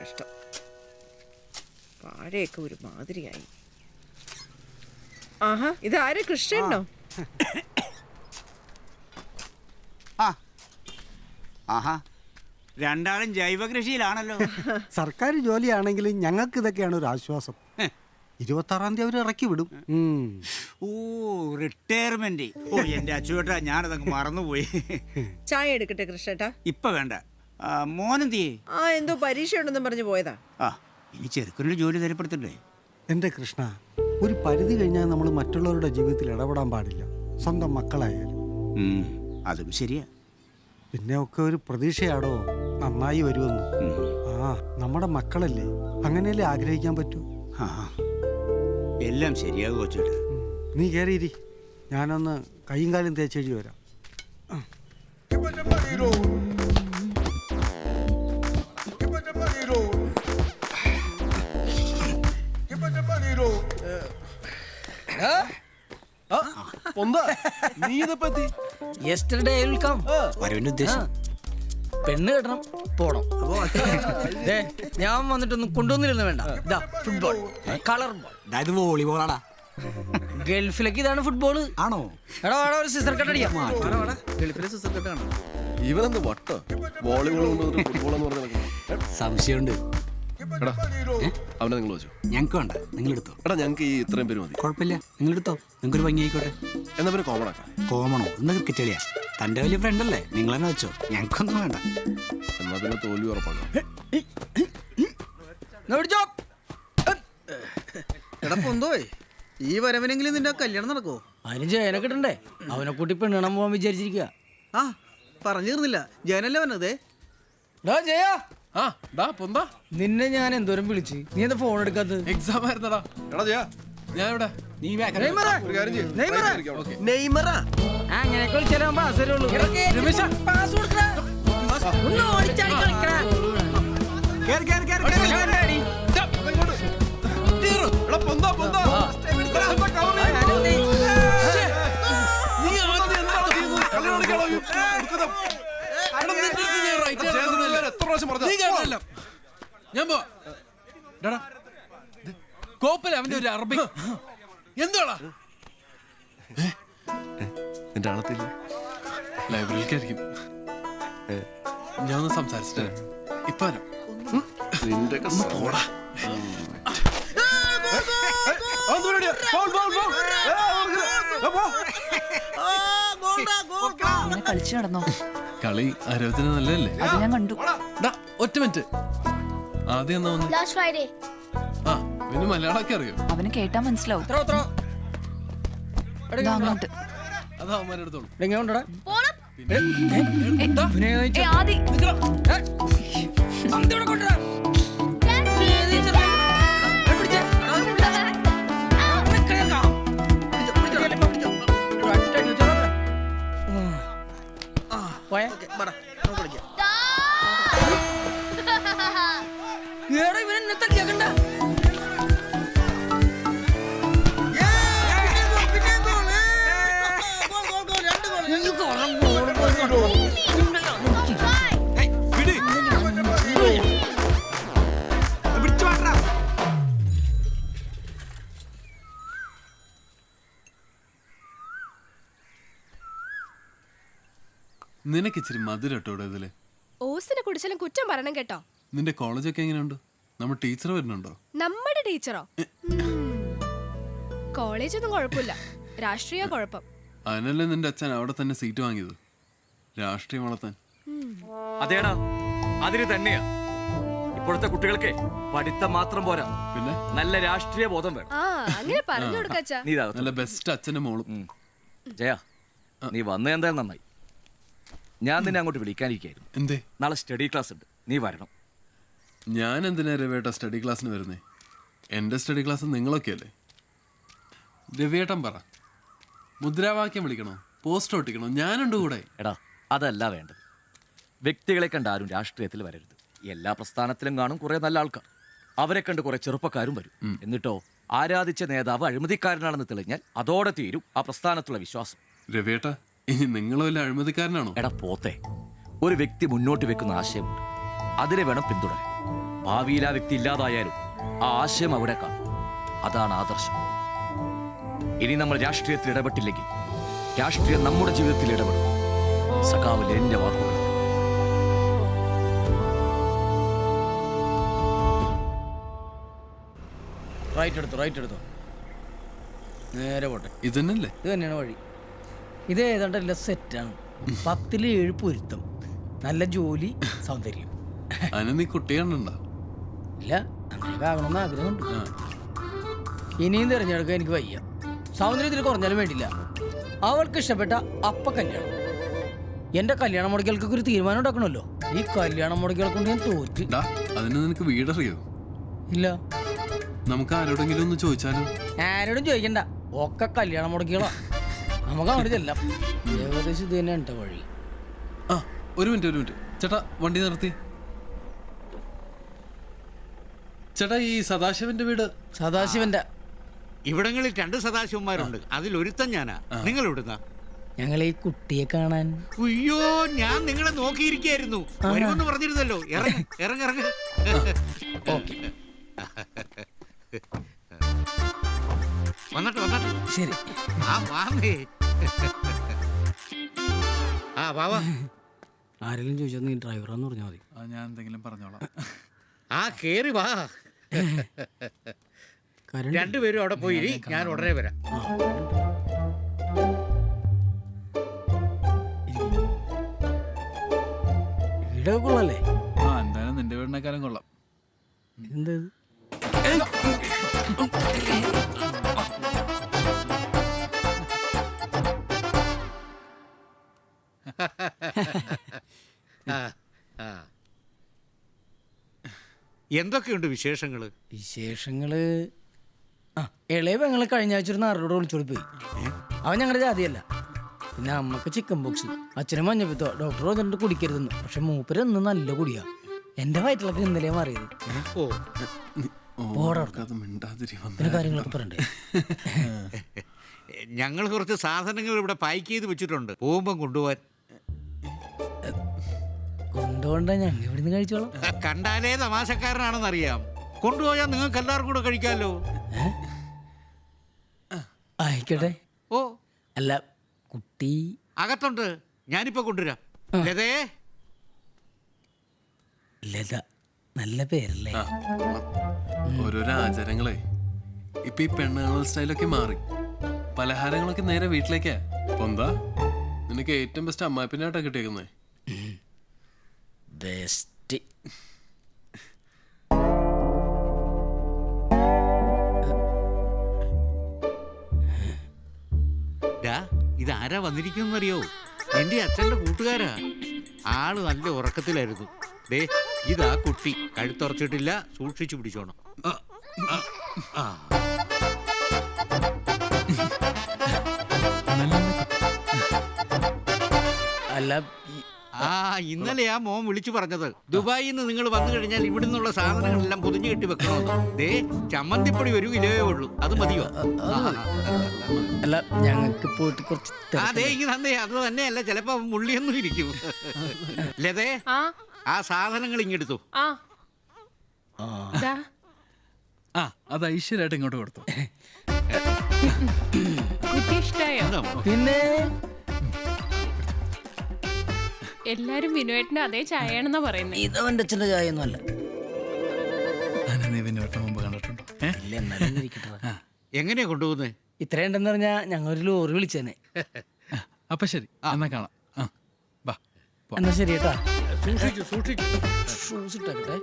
കഷ്ടം. പാഴയൊക്കെ ഒരു മാതിരിയായി. ആഹാ, ഇതാര് കൃഷ്ണനോ? ആഹാ, രണ്ടാളും ജൈവ കൃഷിയിലാണല്ലോ. സർക്കാർ ജോലിയാണെങ്കിലും ഞങ്ങൾക്ക് ഇതൊക്കെയാണ് ഒരു ആശ്വാസം. 26-ാം തീയതി അവർ ഇറക്കി വിടും. ഓ, റിട്ടയർമെന്റ്. ഓ, എന്റെ അച്ചുവേട്ടാ, ഞാനതങ്ങ് മറന്നുപോയി. ചായ എടുക്കട്ടെ കൃഷ്ണേട്ടാ? ഇപ്പൊ വേണ്ട. മോനെന്തിയേ? എന്തോ പരീക്ഷ ഉണ്ടെന്നും പറഞ്ഞു പോയതാ. ഇനി ചെറുക്കനൊരു ജോലി തരപ്പെടുത്തണ്ടേ? എൻ്റെ കൃഷ്ണ, ഒരു പരിധി കഴിഞ്ഞാൽ നമ്മൾ മറ്റുള്ളവരുടെ ജീവിതത്തിൽ ഇടപെടാൻ പാടില്ല, സ്വന്തം മക്കളായാലും. അതും ശരിയാ. പിന്നെ ഒക്കെ ഒരു പ്രതീക്ഷയാടോ നന്നായി വരുമെന്ന്. നമ്മുടെ മക്കളല്ലേ, അങ്ങനെയല്ലേ ആഗ്രഹിക്കാൻ പറ്റൂ. എല്ലാം ശരിയാകും കൊച്ചേട്ടാ. നീ കയറിയിരി, ഞാനൊന്ന് കൈയും കാലും തേച്ചെഴുതി വരാം. പെണ്ണ് കെട്ടണം, പോണം. ഞാൻ വന്നിട്ടൊന്നും കൊണ്ടുവന്നിരുന്നു വേണ്ട. ഇതാ ഫുട്ബോൾ, കളർ ബോൾ. ഇത് വോളിബോളാടാ. ഗൾഫിലേക്ക് ഇതാണ് ഫുട്ബോൾ ആണോ? എടാ ഒരു സിസർ കട്ട് അടിക്കാം. ഗൾഫിലെ സിസർ കട്ടാണ്. ഇവനെന്ത് വട്ടോ വോളിബോൾ ഫുട്ബോൾ എന്ന് പറഞ്ഞ സംശയമുണ്ട്. അവനെ നിങ്ങൾ വെച്ചു. ഞങ്ങൾക്ക് വേണ്ട, നിങ്ങൾ എടുത്തോ. എടാ, ഞങ്ങൾക്ക് ഈ ഇത്രയും പേര് മതി. കുഴപ്പമില്ല, നിങ്ങൾ എടുത്തോ. നിങ്ങൾക്കൊരു ഭംഗി ആയിക്കോട്ടെ. എന്നാ പിന്നെ കോമൺ ആക്കാം. കോമണോ? എന്നാ ക്രിക്കറ്റ് കളിയാ. തന്റെ വലിയ ഫ്രണ്ട് അല്ലേ, നിങ്ങൾ തന്നെ വെച്ചോ. ഞങ്ങൾക്കൊന്നും വേണ്ട. എന്നാ പിന്നെ തോൽവി ഉറപ്പാക്കാം. എടാ പൊന്തോയ്, ഈ വരവനെങ്കിലും നിന്റെ കല്യാണം നടക്കോ? അതിന് ജയനെ കിട്ടണ്ടേ? അവനെ കൂട്ടി പെണ്ണിടാൻ പോവാൻ വിചാരിച്ചിരിക്കുക. പറഞ്ഞിരുന്നില്ല, ജയനല്ലേ വന്നതേ. ജയ, നിന്നെ ഞാൻ എന്തോരം വിളിച്ച്, നീ എന്താ ഫോൺ എടുക്കാത്തത്? എക്സാം ആയിരുന്നടാ. എടാ ജയ, ഞാൻ ഇവിടെ. അങ്ങനെയൊക്കെ വിളിച്ചാലും പാസ് വരുള്ളൂ. ഞാൻ കോപ്പല അവന്റെ ഒരു അറബി എന്തോളാ എന്റെ ആളത്തില്ല. ലൈബ്രറിയിലേക്കായിരിക്കും. ഞാൻ ഒന്ന് സംസാരിച്ചിട്ട് ഇപ്പൊ നിന്റെ പോടാ. കളിച്ചു നടന്നോ? കളി ആരോഗ്യത്തിന് നല്ലതല്ലേ? അത് ഞാൻ കണ്ടു. ഒറ്റ മിനിറ്റ്. ആദ്യം എന്നാ വന്നു? പിന്നെ മലയാളമൊക്കെ അറിയോ? അവന് കേട്ടാ മനസ്സിലാവും. അങ്ങോട്ട് അതാ അവന്മാരെടുത്തോളൂ. നിനക്ക് ഇച്ചിരി മധുരട്ടോടെ ഇതില്. ഓസിനെ കുടിച്ചാലും കുറ്റം പറയണം കേട്ടോ. നിന്റെ കോളേജൊക്കെ എങ്ങനെയുണ്ട്? നമ്മുടെ ടീച്ചർ വരുന്നുണ്ടോ? നമ്മുടെ ടീച്ചറോ? കോളേജൊന്നും കുഴപ്പമില്ല, രാഷ്ട്രീയ കുഴപ്പം. അതിനല്ലേ നിന്റെ അച്ഛൻ അവിടെ തന്നെ സീറ്റ് വാങ്ങിയത്, രാഷ്ട്രീയം വളർത്താൻ. അതേടാ, അതിന് തന്നെയാ. ഇപ്പോഴത്തെ കുട്ടികൾക്ക് പഠിത്തം മാത്രം പോരാ, പിന്നെ നല്ല രാഷ്ട്രീയ ബോധം വേണം. അങ്ങനെ പറഞ്ഞു കൊടുക്കാ. നല്ല ബെസ്റ്റ് അച്ഛന്റെ മോളും. ജയ, നീ വന്ന എന്തായാലും നന്നായി. ഞാൻ നിന്നെ അങ്ങോട്ട് വിളിക്കാനിരിക്കായിരുന്നു. എന്തേ? നാളെ സ്റ്റഡി ക്ലാസ് ഉണ്ട്, നീ വരണം. ഞാൻ എന്തിനാ രവിയേട്ട സ്റ്റഡി ക്ലാസ്സിന് വരുന്നേ? എന്റെ സ്റ്റഡി ക്ലാസ് നിങ്ങളൊക്കെ അല്ലേ? രവിയേട്ടൻ പറ, മുദ്രാവാക്യം വിളിക്കണോ, പോസ്റ്റ് ഒട്ടിക്കണോ? ഞാനുണ്ട് കൂടെ. എടാ, അതല്ല വേണ്ടത്. വ്യക്തികളെ കണ്ട് ആരും രാഷ്ട്രീയത്തിൽ വരരുത്. എല്ലാ പ്രസ്ഥാനത്തിലും കാണും കുറെ നല്ല ആൾക്കാർ. അവരെ കണ്ട് കുറെ ചെറുപ്പക്കാരും വരും. എന്നിട്ടോ ആരാധിച്ച നേതാവ് അഴിമതിക്കാരനാണെന്ന് തെളിഞ്ഞാൽ അതോടെ തീരും ആ പ്രസ്ഥാനത്തുള്ള വിശ്വാസം. രവിയേട്ട, ഇനി നിങ്ങളോ വല്ല അഴിമതിക്കാരനാണോ? എടാ പോത്തെ, ഒരു വ്യക്തി മുന്നോട്ട് വെക്കുന്ന ആശയമുണ്ട്, അതിനെ വേണം പിന്തുടരാൻ. ഭാവിയിൽ ആ വ്യക്തി ഇല്ലാതായാലും ആ ആശയം അവിടെ കാണും. അതാണ് ആദർശം. ഇനി നമ്മൾ രാഷ്ട്രീയത്തിൽ ഇടപെട്ടില്ലെങ്കിൽ രാഷ്ട്രീയം നമ്മുടെ ജീവിതത്തിൽ ഇടപെടും. സഖാവ് ലെനിന്റെ വാക്കുകൾ. റൈറ്റ് എടുത്തോ നേരെ പോട്ടെ. ഇത് തന്നെയല്ലേ? ഇത് തന്നെയാണ് വഴി. ഇത് ഏതാണ്ടല്ല സെറ്റാണ്. 10-ൽ 7 പൊരുത്തം, നല്ല ജോലി, സൗന്ദര്യം. അതിന് നീ കുട്ടി കണ്ടോ? ഇല്ല, അങ്ങനെയൊക്കെ ആകണമെന്ന് ആഗ്രഹമുണ്ട്. ഇനിയും തിരഞ്ഞെടുക്കാൻ എനിക്ക് വയ്യ. സൗന്ദര്യത്തിൽ കുറഞ്ഞാലും വേണ്ടില്ല. അവൾക്ക് ഇഷ്ടപ്പെട്ട അപ്പ കല്യാണം. എന്റെ കല്യാണ മുടക്കൽക്കൊക്കെ ഒരു തീരുമാനം ഉണ്ടാക്കണമല്ലോ. ഈ കല്യാണ മുടക്കൽ കൊണ്ട് ഞാൻ തോറ്റ്. അതിന് നിനക്ക് വീടറിയോ? ഇല്ല. നമുക്ക് ആരോടെങ്കിലും ഒന്ന് ചോദിച്ചാലോ? ആരോടും ചോദിക്കണ്ട, ഒക്കെ കല്യാണ മുടക്കികളാ. നമുക്ക് അങ്ങോട്ട് ചെല്ലാം. ഏകദേശം ഇത് തന്നെ ഉണ്ട് വഴി. ആ, ഒരു മിനിറ്റ് ചേട്ടാ, വണ്ടി നിർത്തി. ചേട്ടാ, ഈ സദാശിവന്റെ വീട്? സദാശിവന്റെ. ഇവിടങ്ങളിൽ 2 സദാശിവന്മാരുണ്ട്. അതിലൊരുത്തൻ ഞാനാ. നിങ്ങൾ ഇവിടുന്ന? ഞങ്ങൾ ഈ കുട്ടിയെ കാണാൻ. അയ്യോ, ഞാൻ നിങ്ങളെ നോക്കിയിരിക്കായിരുന്നു. വരുമെന്ന് പറഞ്ഞിരുന്നല്ലോ. ഇറങ്ങ. ഓക്കെ, വന്നിട്ട് ശരി. ആ വാമേ. ആ വാവാ. ആരെങ്കിലും ചോദിച്ചാൽ നീ ഡ്രൈവറാന്ന് പറഞ്ഞാൽ മതി. ഞാൻ എന്തെങ്കിലും പറഞ്ഞോളാം. ആ കേറി വാ. രണ്ടുപേരും അവിടെ പോയി. ഞാൻ ഉടനെ വരാം. വീടൊക്കെ കൊള്ളാല്ലേ? എന്തായാലും നിന്റെ വീടിനേക്കാളും കൊള്ളാം. എന്താ എന്തൊക്കെയുണ്ട് വിശേഷങ്ങള്? വിശേഷങ്ങള് ഇളയ പെങ്ങള് കഴിഞ്ഞ ആഴ്ച ഒരു നാറോട് വിളിച്ചോടി പോയി. അവൻ ഞങ്ങളുടെ ജാതിയല്ല. പിന്നെ അമ്മക്ക് ചിക്കൻ ബോക്സ്, അച്ഛനും മഞ്ഞപ്പിത്തോ. ഡോക്ടർ വന്നിട്ട് കുടിക്കരുതെന്ന്. പക്ഷെ മൂപ്പര് ഇന്ന് നല്ല കുടിയാ. എന്റെ വയറ്റിലൊക്കെ ഇന്നലെ മാറിയത്. പിന്നെ കാര്യങ്ങളൊക്കെ പറയണ്ടേ? ഞങ്ങൾ കുറച്ച് സാധനങ്ങൾ ഇവിടെ പാക്ക് ചെയ്ത് വെച്ചിട്ടുണ്ട്, പോകുമ്പം കൊണ്ടുപോവാൻ. കൊണ്ടുപോണ്ട, ഞങ്ങൾ ഇവിടുന്ന് കഴിച്ചോളാം. കണ്ടാലേ തമാശക്കാരനാണെന്നറിയാം. കൊണ്ടുപോയാൽ നിങ്ങൾക്ക് എല്ലാവർക്കും കൂടെ കഴിക്കാമല്ലോ. ആയിക്കോട്ടെ. ഓ, അല്ല, കുട്ടി അകത്തുണ്ട്. ഞാനിപ്പോ കൊണ്ടുവരാം. ലതേ. ലത, നല്ല പേരല്ലേ? ഓരോരോ ആചാരങ്ങളെ ഇപ്പൊ ഈ പെണ്ണുങ്ങൾ സ്റ്റൈലൊക്കെ മാറി. പലഹാരങ്ങളൊക്കെ നേരെ വീട്ടിലേക്കാ. എന്താ നിനക്ക് ഏറ്റവും ബെസ്റ്റ് അമ്മായിപ്പിന്നായിട്ടാ കിട്ടിയേക്കുന്നേ? ബെസ്റ്റ്. ഇതാരാ വന്നിരിക്കുന്നറിയോ? എന്റെ അച്ഛന്റെ കൂട്ടുകാരാ. ആള് നല്ല ഉറക്കത്തിലായിരുന്നു. ദേ, ഇതാ കുട്ടി. കഴുത്തുറച്ചിട്ടില്ല, സൂക്ഷിച്ചു പിടിച്ചോണം. അല്ല, ഇന്നലെ ആ മോൻ വിളിച്ചു പറഞ്ഞത് ദുബായിൽ നിന്ന് നിങ്ങൾ വന്നു കഴിഞ്ഞാൽ ഇവിടെ നിന്നുള്ള സാധനങ്ങളെല്ലാം പൊതിഞ്ഞു കെട്ടി വെക്കണമെന്ന്. ദേ, ചമ്മന്തിപ്പൊടി 1 കിലോയേ ഉള്ളൂ. അത് മതിയോ? അല്ല, ഞങ്ങൾക്ക് പോയിട്ട് കുറച്ച്. അതെ, ഈ തന്നെ. അത് തന്നെയല്ല, ചിലപ്പോ മുള്ളിയൊന്നും ഇരിക്കും. ലതേ, ആ സാധനങ്ങൾ ഇങ്ങെടുത്തു. അത് ഐശ്വര്യമായിട്ട് ഇങ്ങോട്ട് കൊടുത്തു. പിന്നെ എല്ലാരും വിനുവേട്ടന്റെ അതേ ചായയാണെന്നാ പറയുന്നത്. ഇതവന്റെ അച്ഛന്റെ ചായ ഒന്നും അല്ല. മുമ്പ് കണ്ടിട്ടുണ്ടോ? ഇല്ല, എന്നാലും ഇരിക്കട്ടെ. എങ്ങനെയാ കൊണ്ടുപോകുന്നേ? ഇത്രയുണ്ടെന്ന് പറഞ്ഞാ ഞങ്ങൾ ഒരു ലോറി വിളിച്ചേനെ. അപ്പൊ ശരി, എന്നാ കാണാം. എന്നാ ശരി കേട്ടാ. സൂക്ഷിച്ചു. ഷൂസ് ഇട്ടേ.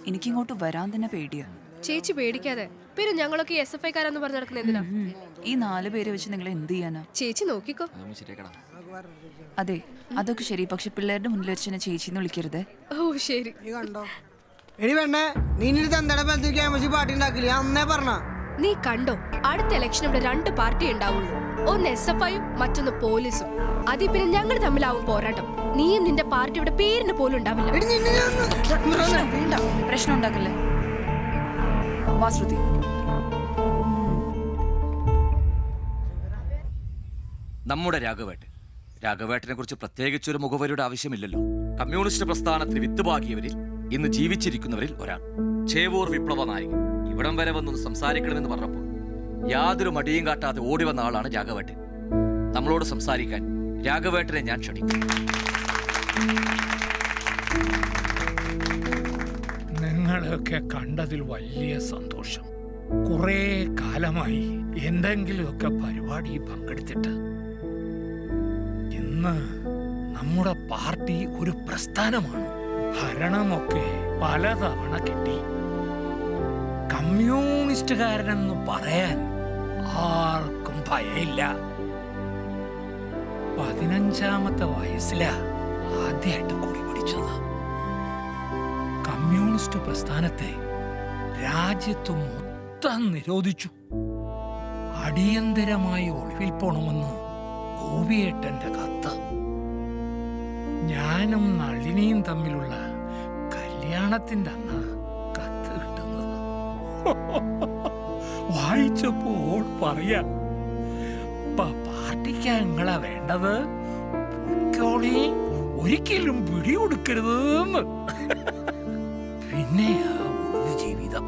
എനിക്കിങ്ങോട്ട് വരാൻ തന്നെ പേടിയാ. ചേച്ചി പേടിക്കാതെ. പിന്നെ ഞങ്ങളൊക്കെ SFI കാരാന്ന് പറഞ്ഞു നടക്കുന്ന എന്തിനാ? ഈ 4 പേരെ വെച്ച് നിങ്ങൾ എന്ത് ചെയ്യാനാ? ചേച്ചി നോക്കിക്കോ. അതെ, അതൊക്കെ ശരി. പക്ഷെ പിള്ളേരുടെ മുന്നിൽ വെച്ച് എന്നെ ചേച്ചിന്ന് വിളിക്കരുത്. ഓ ശരി. നീ കണ്ടോ, അടുത്ത ഇലക്ഷൻ ഇവിടെ 2 പാർട്ടി ഉണ്ടാവുള്ളൂ. ഒന്ന് SFI-യും മറ്റൊന്ന് പോലീസും. അതിൽ പിന്നെ ഞങ്ങൾ തമ്മിലാവും പോരാട്ടം. നീയും നിന്റെ പാർട്ടി ഇവിടെ പേരിന് പോലും ഉണ്ടാവില്ല. പ്രശ്നം ഉണ്ടാക്കല്ലേ? വാ ശ്രുതി. നമ്മുടെ രാഘവേട്ടനെ കുറിച്ച് പ്രത്യേകിച്ചൊരു മുഖവരിയുടെ ആവശ്യമില്ലല്ലോ. കമ്മ്യൂണിസ്റ്റ് പ്രസ്ഥാനത്തിന് വിത്തുപാകിയവരിൽ ഇന്ന് ജീവിച്ചിരിക്കുന്നവരിൽ ഒരാൾ, ചേവൂർ വിപ്ലവ നായകൻ. ഇവിടം വരെ വന്നൊന്ന് സംസാരിക്കണമെന്ന് പറഞ്ഞപ്പോൾ യാതൊരു മടിയും കാട്ടാതെ ഓടി വന്ന ആളാണ് രാഘവേട്ടൻ. നമ്മളോട് സംസാരിക്കാൻ രാഘവേട്ടനെ ഞാൻ ക്ഷണിക്കും. നിങ്ങളെയൊക്കെ കണ്ടതിൽ വലിയ സന്തോഷം. കുറേ കാലമായി എന്തെങ്കിലുമൊക്കെ പരിപാടി പങ്കെടുത്തിട്ട്. ഇന്ന് നമ്മുടെ പാർട്ടി ഒരു പ്രസ്ഥാനമാണ്. ഭരണമൊക്കെ പലതവണ കിട്ടി. കമ്മ്യൂണിസ്റ്റുകാരനെന്ന് പറയാൻ ആർക്കും ഭയമില്ല. 15-ാമത്തെ വയസ്സിലാ ആദ്യമായിട്ട് കൊടി പിടിച്ചത്. കമ്മ്യൂണിസ്റ്റ് പ്രസ്ഥാനത്തെ രാജ്യത്ത് മൊത്തം നിരോധിച്ചു. അടിയന്തരമായി ഒളിവിൽ പോണമെന്ന് ഗോപിയേട്ടന്റെ കത്ത്. ഞാനും നളിനിയും തമ്മിലുള്ള കല്യാണത്തിന്റെ അന്ന് കത്ത് കിട്ടുന്നത്. വായിച്ചപ്പോൾ പറയാ, പാർട്ടിക്ക് നിങ്ങളാ വേണ്ടത്, പൊയ്ക്കോളി, ഒരിക്കലും പിടികൊടുക്കരുതെന്ന്. പിന്നെ ഒളിവ് ജീവിതം.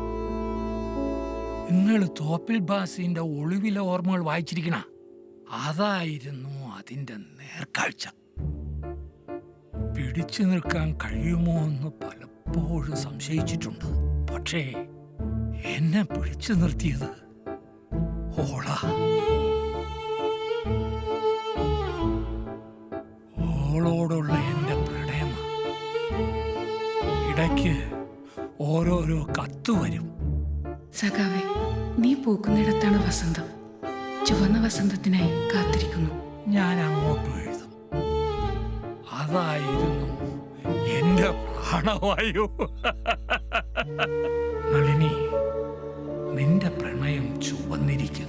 നിങ്ങൾ തോപ്പിൽ ബാസിന്റെ ഒളിവിലെ ഓർമ്മകൾ വായിച്ചിരിക്കണ? അതായിരുന്നു അതിന്റെ നേർക്കാഴ്ച. പിടിച്ചു നിൽക്കാൻ കഴിയുമോ എന്ന് പലപ്പോഴും സംശയിച്ചിട്ടുണ്ട്. പക്ഷേ എന്നെ പിടിച്ചു നിർത്തിയത് ഓള. ഓളോടുള്ള എന്റെ പ്രണയം. ഇടയ്ക്ക് ഓരോരോ കത്ത് വരും. സഖാവേ, നീ പൂക്കുന്നിടത്താണ് വസന്തം. ചുവന്ന വസന്തത്തിനായി കാത്തിരിക്കുന്നു. ഞാൻ അങ്ങോട്ട് എഴുതും. അതായിരുന്നു എന്റെ പ്രാണവായു. നളിനി, നിന്റെ പ്രണയം ചുവന്നിരിക്കുന്നു.